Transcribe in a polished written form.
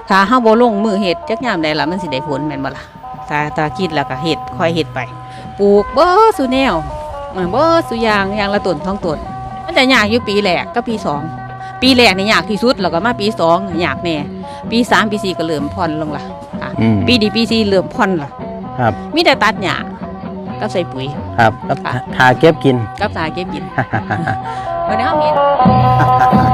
ถ้าเฮาบ่ลงมือเฮ็ดจักยามใดล่ะมันสิได้ผลแม่นบ่ล่ะถ้าคิดแล้วก็เฮ็ดค่อยเฮ็ดไปปลูกเบ่ซุแนวเบ่ซุอย่างละต้นท้องต้นมันจะยากอยู่ปีแรกกับปี2ปีแรกนี่ยากที่สุดแล้วก็มาปี2ยากแน่ปี3ปี4ก็เริ่มผ่อนลงล่ะปีดีปี4เริ่มผ่อนล่ะครับมีแต่ตัดหญ้ากับใส่ปุ๋ยครับกับทาเก็บกินกับทาเก็บกินวันนี้เฮาเฮ็ด